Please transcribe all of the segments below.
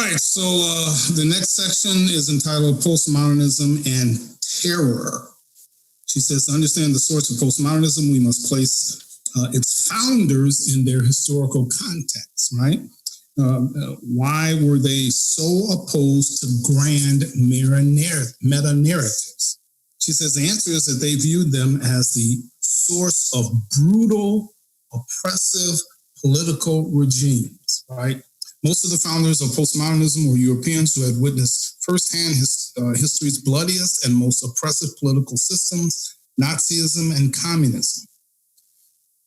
right, so the next section is entitled Postmodernism and Terror. She says, to understand the source of postmodernism, we must place its founders in their historical context, right? Why were they so opposed to grand meta-narratives? She says the answer is that they viewed them as the source of brutal, oppressive political regimes, right? Most of the founders of postmodernism were Europeans who had witnessed firsthand history's bloodiest and most oppressive political systems, Nazism and communism.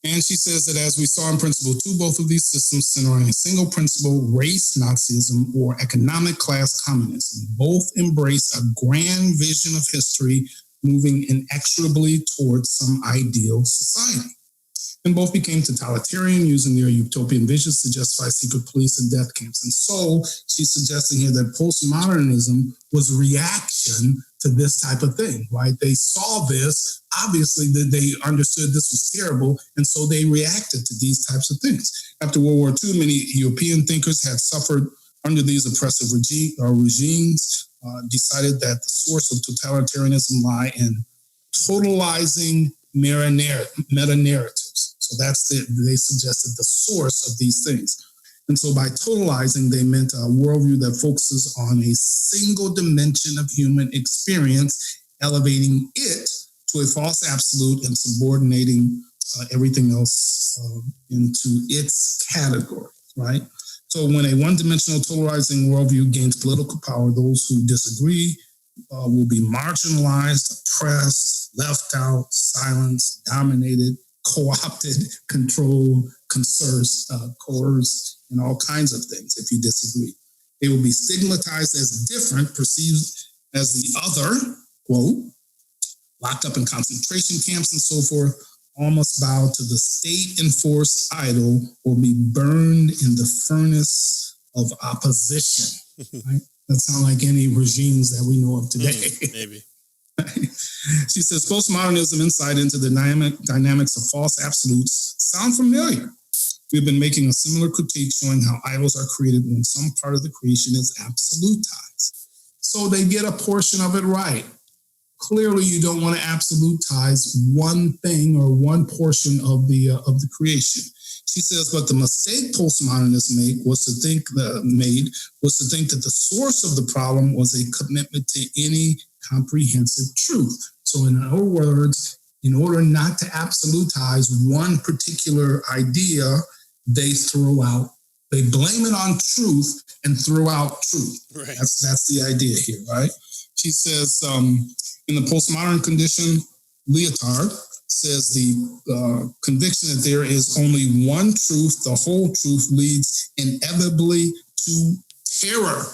And she says that as we saw in principle two, both of these systems center on a single principle, race Nazism or economic class communism. Both embrace a grand vision of history moving inexorably towards some ideal society. And both became totalitarian, using their utopian visions to justify secret police and death camps. And so she's suggesting here that postmodernism was a reaction to this type of thing, right? They saw this, obviously that they understood this was terrible, and so they reacted to these types of things. After World War II, many European thinkers had suffered under these oppressive regimes, decided that the source of totalitarianism lie in totalizing meta-narratives. So they suggested the source of these things. And so by totalizing, they meant a worldview that focuses on a single dimension of human experience, elevating it to a false absolute and subordinating everything else into its category, right? So when a one-dimensional totalizing worldview gains political power, those who disagree will be marginalized, oppressed, left out, silenced, dominated, co-opted, controlled, coerced, and all kinds of things if you disagree. They will be stigmatized as different, perceived as the other, quote, locked up in concentration camps and so forth, all must bow to the state-enforced idol or be burned in the furnace of opposition. Right? That sound like any regimes that we know of today. Maybe. She says, postmodernism insight into the dynamics of false absolutes sound familiar. We've been making a similar critique showing how idols are created when some part of the creation is absolutized. So they get a portion of it right. Clearly, you don't want to absolutize one thing or one portion of the creation. She says, but the mistake postmodernists made was to think that the source of the problem was a commitment to any comprehensive truth. So in other words, in order not to absolutize one particular idea, they blame it on truth and throw out truth. Right. That's the idea here, right? She says, in the postmodern condition, Lyotard says the conviction that there is only one truth, the whole truth, leads inevitably to terror.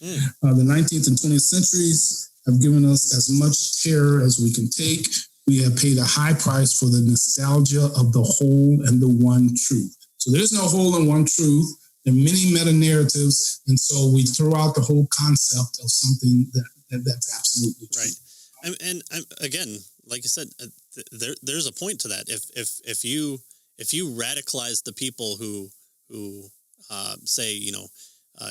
The 19th and 20th centuries have given us as much terror as we can take. We have paid a high price for the nostalgia of the whole and the one truth. So there's no whole and one truth. There are many meta-narratives, and so we throw out the whole concept of something that's absolutely true. Right. And again, like I said, there's a point to that. If you radicalize the people who say,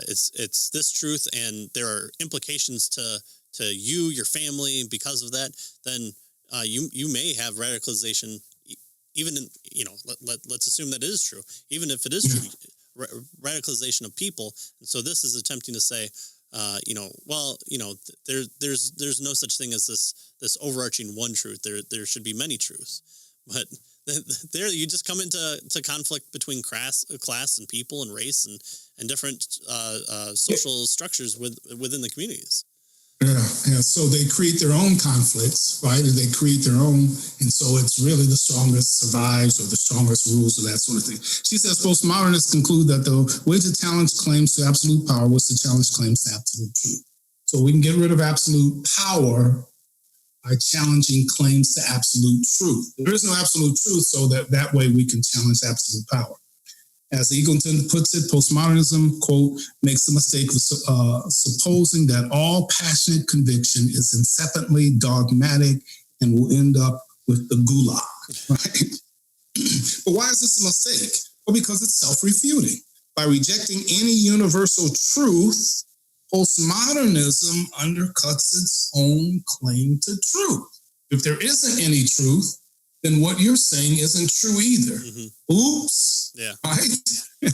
it's this truth and there are implications to you, your family, because of that, then you may have radicalization. Even in, let's assume that it is true. Even if it is true, radicalization of people. And so this is attempting to say, there's no such thing as this overarching one truth. There should be many truths, but there you just come into conflict between class and people and race and different social structures within the communities. Yeah. So they create their own conflicts, right? And they create their own, and so it's really the strongest survives or the strongest rules or that sort of thing. She says postmodernists conclude that the way to challenge claims to absolute power was to challenge claims to absolute truth. So we can get rid of absolute power by challenging claims to absolute truth. There is no absolute truth, so that way we can challenge absolute power. As Eagleton puts it, postmodernism, quote, makes the mistake of supposing that all passionate conviction is insipidly dogmatic and will end up with the gulag, right? But why is this a mistake? Well, because it's self-refuting. by rejecting any universal truth, postmodernism undercuts its own claim to truth. If there isn't any truth, then what you're saying isn't true either. Mm-hmm. Oops. Yeah. Right?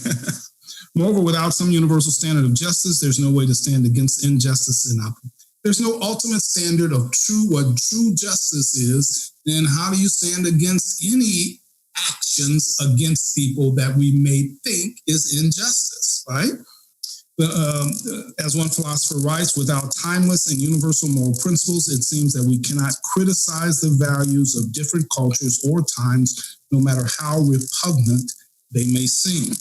Moreover, without some universal standard of justice, there's no way to stand against injustice and oppression. There's no ultimate standard of what true justice is. Then how do you stand against any actions against people that we may think is injustice, right? As one philosopher writes, without timeless and universal moral principles, it seems that we cannot criticize the values of different cultures or times, no matter how repugnant they may seem.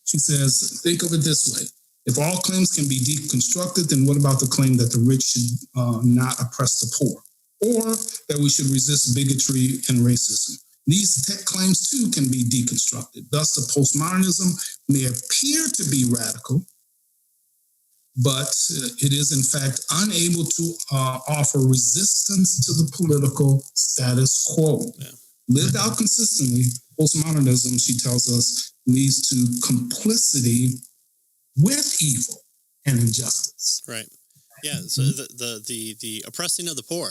She says, think of it this way. If all claims can be deconstructed, then what about the claim that the rich should not oppress the poor? Or that we should resist bigotry and racism? These claims, too, can be deconstructed. Thus, the postmodernism may appear to be radical, but it is, in fact, unable to offer resistance to the political status quo. Yeah. Lived out consistently, postmodernism, she tells us, leads to complicity with evil and injustice. Right. Yeah. So the oppressing of the poor.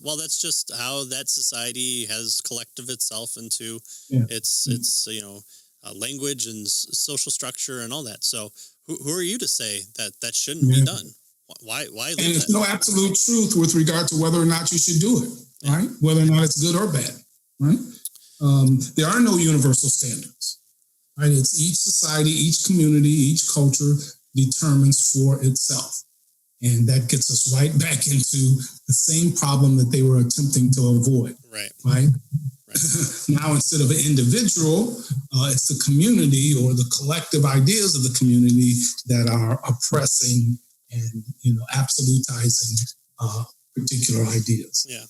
Well, that's just how that society has collected itself into its language and social structure and all that. So who are you to say that shouldn't be done? Why? And there's no absolute truth with regard to whether or not you should do it. Right. Whether or not it's good or bad. Right. There are no universal standards. Right. It's each society, each community, each culture determines for itself. And that gets us right back into the same problem that they were attempting to avoid. Right. Now, instead of an individual, it's the community or the collective ideas of the community that are oppressing and absolutizing particular ideas. Yeah.